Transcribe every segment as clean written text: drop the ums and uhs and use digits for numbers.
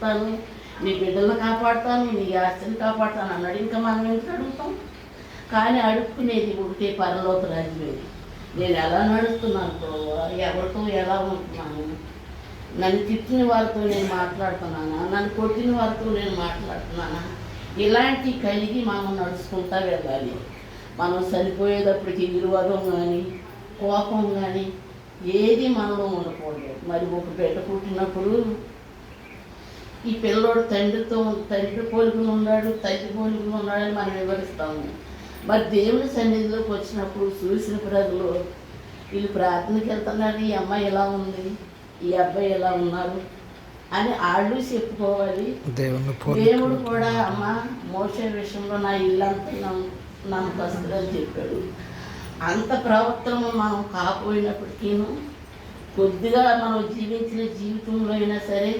చేస్తాను, నీ బిడ్డలను కాపాడుతాను, నీ ఆస్తిని కాపాడుతాను అన్నాడు. ఇంకా మనం ఎందుకు అడుగుతాం? కానీ అడుక్కునేది ఒకటే పరలోక రాజ్యమే. నేను ఎలా నడుస్తున్నాను ప్రభువా, ఎవరితో ఎలా ఉంటున్నాను, నన్ను తిట్టిన వారితో నేను మాట్లాడుతున్నానా, నన్ను కొట్టిన వారితో నేను మాట్లాడుతున్నానా, ఇలాంటి కలిగి మనం నడుచుకుంటా వెళ్ళాలి. మనం చనిపోయేటప్పటికి విరోధం కానీ కోపం కానీ ఏది మనలో ఉండకూడదు. మరి ఒక బిడ్డ పుట్టినప్పుడు ఈ పిల్లోడు తండ్రి పోలికలు ఉన్నాడు, తల్లి పోలికలు ఉన్నాడని మనం వివరిస్తాము. మరి దేవుని సన్నిధిలోకి వచ్చినప్పుడు చూసిన ప్రజలు వీళ్ళు ప్రార్థనకి వెళ్తున్నారు, ఈ అమ్మాయి ఎలా ఉంది, ఈ అబ్బాయి ఎలా ఉన్నారు అని వాళ్ళు చెప్పుకోవాలి. దేవుడు కూడా అమ్మ మోసే విషయంలో నా ఇల్లంతా నమ్మకస్తులని చెప్పాడు. అంత ప్రవర్తన మనం కాకపోయినప్పటికీ కొద్దిగా మనం జీవించిన జీవితంలో అయినా సరే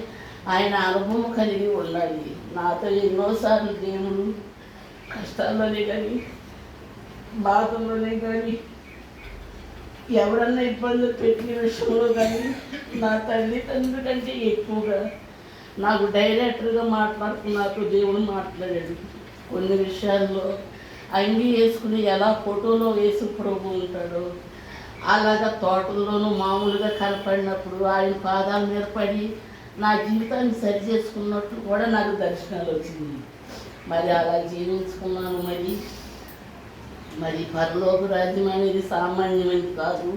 ఆయన అనుభవం కలిగి ఉండాలి. నాతో ఎన్నోసార్లు దేవుడు కష్టాల్లోనే కానీ బాధల్లోనే కానీ ఎవరన్నా ఇబ్బందులు పెట్టిన విషయంలో కానీ నా తల్లిదండ్రుల కంటే ఎక్కువగా నాకు డైరెక్టర్గా మాట్లాడుతున్నట్టు దేవుడు మాట్లాడాడు. కొన్ని విషయాల్లో అంగీ వేసుకుని ఎలా ఫోటోలో వేసి ప్రభు ఉంటాడో అలాగా తోటల్లోనూ మామూలుగా కనపడినప్పుడు ఆయన పాదాల మీద పడి నా జీవితాన్ని సరి చేసుకున్నట్టు కూడా నాకు దర్శనాలు వచ్చింది. మరి అలా జీవించుకున్నాను. మరి పరలోక రాజ్యం అనేది సామాన్యమైనది కాదు,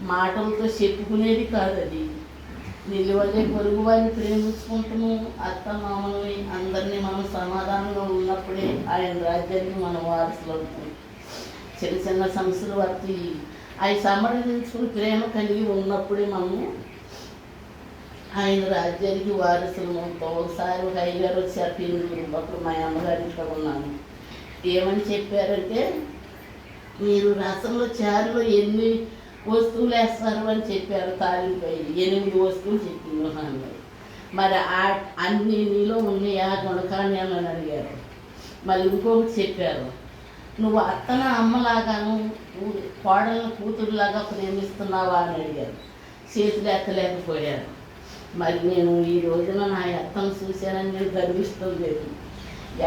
మాటలతో చెప్పుకునేది కాదు. అది నిలువలే పొరుగు వారిని ప్రేమించుకుంటాము, అత్త మామల్ని అందరినీ మనం సమాధానంగా ఉన్నప్పుడే ఆయన రాజ్యానికి మనం వారసులు అవుతాం. చిన్న చిన్న సమస్యలు వరకు అవి సమర్థించుకుని ప్రేమ కలిగి ఉన్నప్పుడే మనము ఆయన రాజ్యానికి వారసులు అవుతాం. ఒకసారి ఒక అయ్యగారు వచ్చారు పిల్లలు, అప్పుడు మా అమ్మగారి ఇంట్లో ఉన్నాను. ఏమని చెప్పారంటే, మీరు రసంలో చారులో ఎన్ని వస్తువులు వేస్తారు అని చెప్పారు. తాలింపై 8 వస్తువులు చెప్పింది అన్నారు. మరి అన్ని నీలో ఉన్నాయా గుణకాన్ని అని అడిగారు. మళ్ళీ ఇంకొకటి చెప్పారు, నువ్వు అత్తన అమ్మలాగాను కోడలను కూతురులాగా ప్రేమిస్తున్నావా అని అడిగారు. చేతులు ఎత్తలేకపోయారు. మరి నేను ఈ రోజున నా అత్తను చూశానని నేను గర్విస్తుంది.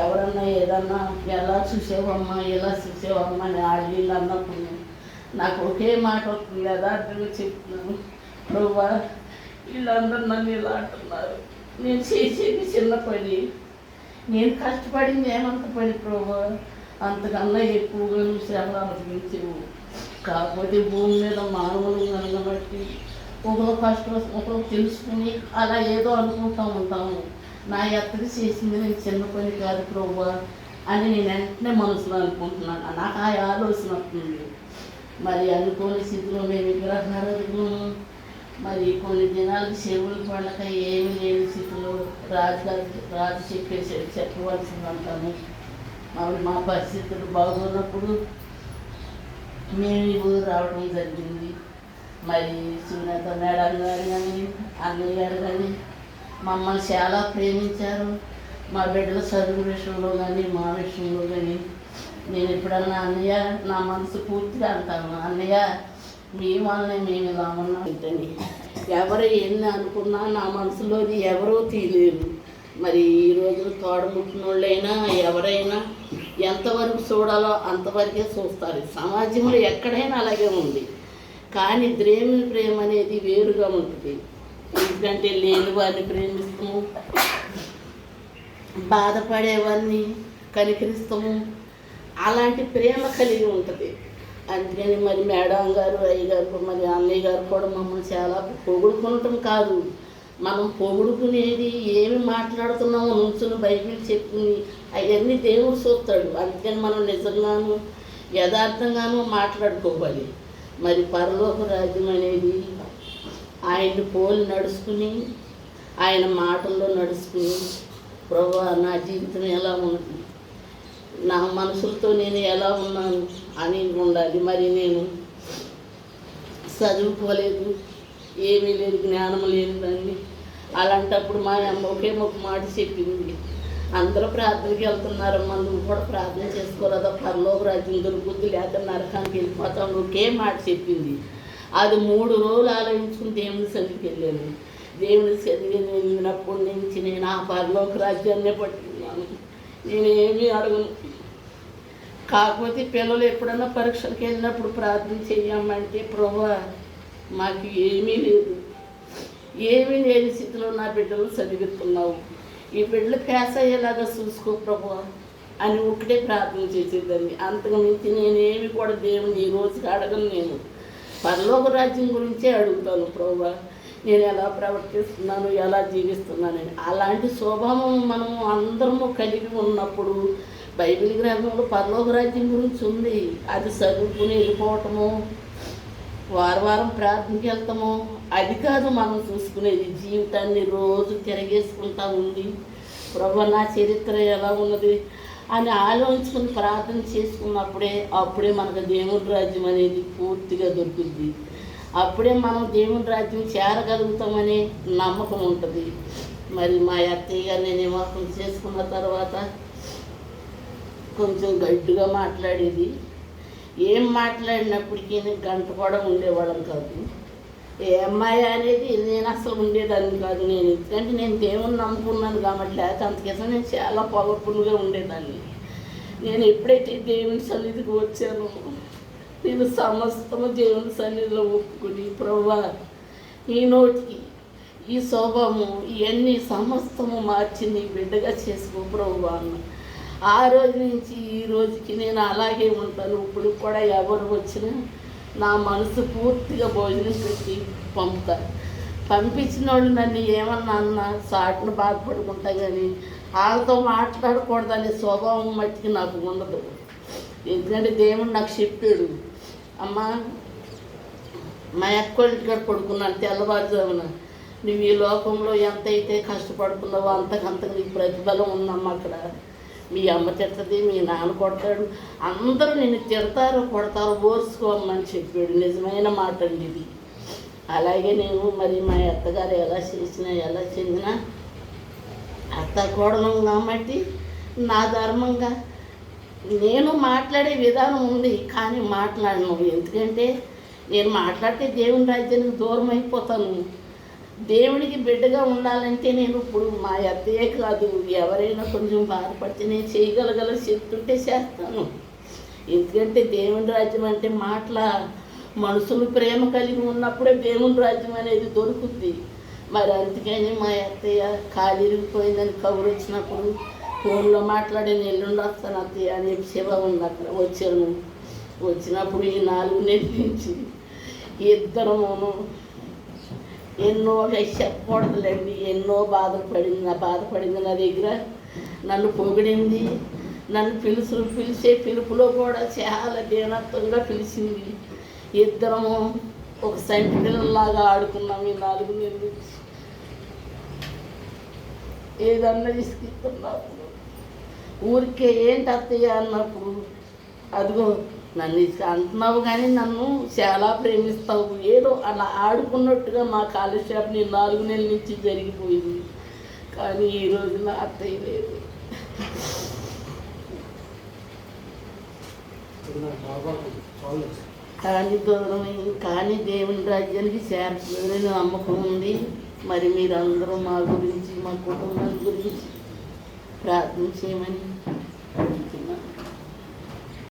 ఎవరన్నా ఏదన్నా ఎలా చూసేవమ్మా ఎలా చూసేవమ్మా అని వీళ్ళు అన్నప్పుడు నాకు ఒకే మాట వస్తుంది, యథార్థంగా చెప్తున్నాను, ప్రభువా వీళ్ళందరూ నన్ను ఇలా అంటున్నారు, నేను చేసేది చిన్న పని, నేను కష్టపడింది ఏమంత పని ప్రభువా, అంతకన్నా ఎక్కువగా నువ్వు శ్రమలు అనుభవించవు. కాకపోతే భూమి మీద మానవులు కనుగబట్టి ఒకరు కష్టం ఒకరు తెలుసుకుని అలా ఏదో అనుకుంటూ ఉంటాము. నా ఎత్తకి చేసింది నేను చిన్న పని కాదు ప్రభువా అని నేను వెంటనే మనసులో అనుకుంటున్నాను. నాకు ఆ ఆలోచన వస్తుంది. మరి అనుకోని స్థితిలో మేము విగ్రహారాధకులను మరి కొన్ని దినాలకు చెవులు పండక ఏమి లేని స్థితిలో రాజు చెప్పవలసింది అంటాము. మా పరిస్థితులు బాగున్నప్పుడు మేము ఈ ఊరు రావడం జరిగింది. మరి సునీత మేడం గారు కానీ అన్నయ్య గారు కానీ మమ్మల్ని చాలా ప్రేమించారు. మా బిడ్డల చదువు విషయంలో కానీ మా విషయంలో కానీ నేను ఎప్పుడన్నా అన్నయ్య నా మనసు పూర్తిగా అంటాను, అన్నయ్య మీ వల్లనే మేము ఇలా ఉన్నాం ఏంటని. ఎవరు ఎన్ని అనుకున్నా నా మనసులోది ఎవరో తీయలేరు. మరి ఈ రోజు తోడబుట్టిన వాళ్ళైనా ఎవరైనా ఎంతవరకు చూడాలో అంతవరకే చూస్తారు. సమాజంలో ఎక్కడైనా అలాగే ఉంది. కానీ దేవుని ప్రేమ అనేది వేరుగా ఉంటుంది. ఎందుకంటే లేని వారిని ప్రేమిస్తాము, బాధపడేవారిని కనికరిస్తాము, అలాంటి ప్రేమ కలిగి ఉంటుంది. అందుకని మరి మేడం గారు అయ్యగారు మరి అన్నయ్య గారు కూడా మమ్మల్ని చాలా పొగుడుకుంటాం కాదు, మనం పొగుడుకునేది ఏమి మాట్లాడుతున్నామో నుంచుని బైబిల్ చెప్పుకుని అవన్నీ దేవుడు చూస్తాడు. అందుకని మనం నిజంగాను యథార్థంగాను మాట్లాడుకోవాలి. మరి పరలోక రాజ్యం అనేది ఆయన్ని పోలి నడుచుకుని ఆయన మాటల్లో నడుచుకుని ప్రభువా నా జీవితం ఎలా ఉంది, నా మనసులతో నేను ఎలా ఉన్నాను అని ఉండాలి. మరి నేను చదువుకోలేదు, ఏమీ లేదు, జ్ఞానం లేదు దాన్ని. అలాంటప్పుడు మా అమ్మ ఒకే ఒక మాట చెప్పింది, అందరూ ప్రార్థనకి వెళ్తున్నారమ్మా, నువ్వు కూడా ప్రార్థన చేసుకోరాదా, పరలోక రాజ్యం దొరుకుద్ది లేక నరకానికి వెళ్ళిపోతావు, ఒకే మాట చెప్పింది. అది 3 రోజులు ఆలోచించుకుని దేవుని సన్నిధికి వెళ్ళాను. దేవుని చదివి వెళ్ళినప్పటి నుంచి నేను ఆ పరలోక రాజ్యాన్నే పట్టుకున్నాను. నేనేమీ అడగను. కాకపోతే పిల్లలు ఎప్పుడన్నా పరీక్షలకు వెళ్ళినప్పుడు ప్రార్థన చెయ్యమంటే ప్రభువా మాకు ఏమీ లేదు, ఏమీ లేని స్థితిలో నా బిడ్డలు చదివిస్తున్నావు, ఈ బిడ్డలు పాస్ అయ్యేలాగా చూసుకో ప్రభువా అని ఒకటే ప్రార్థన చేసేదాన్ని. అంతకు మించి నేనేమి కూడా దేవుని ఈ రోజుకి అడగను. నేను పరలోక రాజ్యం గురించే అడుగుతాను, ప్రభువా నేను ఎలా ప్రవర్తిస్తున్నాను, ఎలా జీవిస్తున్నానని. అలాంటి స్వభావం మనం అందరము కలిగి ఉన్నప్పుడు బైబిల్ గ్రంథంలో పరలోక రాజ్యం గురించి ఉంది. అది చదువుకుని వెళ్ళిపోవటము, వారం ప్రార్థనకి వెళ్తాము, అది కాదు మనం చూసుకునేది. జీవితాన్ని రోజు తిరగేసుకుంటా ఉంది ప్రభువా నా చరిత్ర ఎలా ఉన్నది అని ఆలోచించుకుని ప్రార్థన అప్పుడే మనకు దేవుని రాజ్యం అనేది పూర్తిగా దొరుకుద్ది. అప్పుడే మనం దేవుని రాజ్యం చేరగలుగుతామనే నమ్మకం ఉంటుంది. మరి మా అత్తయ్య గారు నేను వివాహం చేసుకున్న తర్వాత కొంచెం గట్టిగా మాట్లాడేది. ఏం మాట్లాడినప్పటికీ గంట కూడా ఉండేవాళ్ళం కాదు. ఏ అమ్మాయి అనేది నేను అసలు ఉండేదాన్ని కాదు. ఎందుకంటే నేను దేవుని నమ్ముకున్నాను కాబట్టి, లేకపోతే అంతకేసం నేను చాలా పవర్ఫుల్గా ఉండేదాన్ని. నేను ఎప్పుడైతే దేవుని సన్నిధికి వచ్చానో నేను సమస్తము దేవుని సన్నిధిలో ఒప్పుకుని ప్రభువా ఈ నోటికి ఈ శోభము ఇవన్నీ సమస్తము మార్చి నీ బిడ్డగా చేసుకో ప్రభువా అన్న. ఆ రోజు నుంచి ఈ రోజుకి నేను అలాగే ఉంటాను. ఇప్పుడు కూడా ఎవరు వచ్చినా నా మనసు పూర్తిగా భోజనం పెట్టి పంపుతారు. పంపించిన వాళ్ళు నన్ను ఏమన్నా అన్నా సాటును బాధపడుకుంటా, కానీ వాళ్ళతో మాట్లాడకూడదనే స్వభావం మట్టికి నాకు ఉండదు. ఎందుకంటే దేవుడు నాకు చెప్పాడు, అమ్మా మా అక్కోళ్ళ పడుకున్నాను తెల్లవారుజామున, నువ్వు ఈ లోకంలో ఎంతైతే కష్టపడుతున్నావో అంతకంతకు నీకు ప్రతిఫలం ఉందమ్మా. అక్కడ మీ అమ్మ తిడుతుంది, మీ నాన్న కొడతాడు, అందరూ నిన్ను తిడతారు కొడతారు, ఓర్చుకోమని చెప్పాడు. నిజమైన మాట అండి ఇది. అలాగే నేను మరి మా అత్తగారు ఎలా చేసినా ఎలా చెందినా అత్త కోడలు కాబట్టి నా ధర్మంగా నేను మాట్లాడే విధానం ఉంది, కానీ మాట్లాడను. ఎందుకంటే నేను మాట్లాడితే దేవుని రాజ్యానికి దూరం అయిపోతాను. దేవునికి బిడ్డగా ఉండాలంటే నేను ఇప్పుడు మా అత్తయ్యే కాదు, ఎవరైనా కొంచెం బాధపడితే నేను చేయగలగల చెప్తుంటే చేస్తాను. ఎందుకంటే దేవుని రాజ్యం అంటే మనుషులు ప్రేమ కలిగి ఉన్నప్పుడే దేవుని రాజ్యం అనేది దొరుకుద్ది. మరి అందుకని మా అత్తయ్య కాలు ఇరిగిపోయిందని కబురు వచ్చినప్పుడు ఫోన్లో మాట్లాడి ఎల్లుండి వస్తాను అత్తయ్య అని శివ ఉంది అక్కడ. వచ్చినప్పుడు ఈ 4 నెలల నుంచి ఇద్దరము ఎన్నో చెప్పకూడదులేండి, ఎన్నో బాధపడింది నా దగ్గర. నన్ను పొగిడింది, నన్ను పిలిచే పిలుపులో కూడా చాలా దీనత్వంగా పిలిచింది. ఇద్దరము ఒక సంటి పిల్లల్లాగా ఆడుకున్నాం ఈ 4 నెలలు. ఏదన్నా ఇసుకిస్తున్నప్పుడు ఊరికే ఏంటి అత్తయ్య అన్నప్పుడు, అదిగో నన్ను అంటున్నావు కానీ నన్ను చాలా ప్రేమిస్తావు, ఏదో అలా ఆడుకున్నట్టుగా మా కాలక్షేపం 4 నెలల నుంచి జరిగిపోయింది. కానీ ఈ రోజున అత్తయ్య లేదు. కానీ దూరమైంది, కానీ దేవుని రాజ్యానికి చేరుతుందని నమ్మకం ఉంది. మరి మీరందరూ మా గురించి మా కుటుంబం గురించి ప్రార్థన చేయమని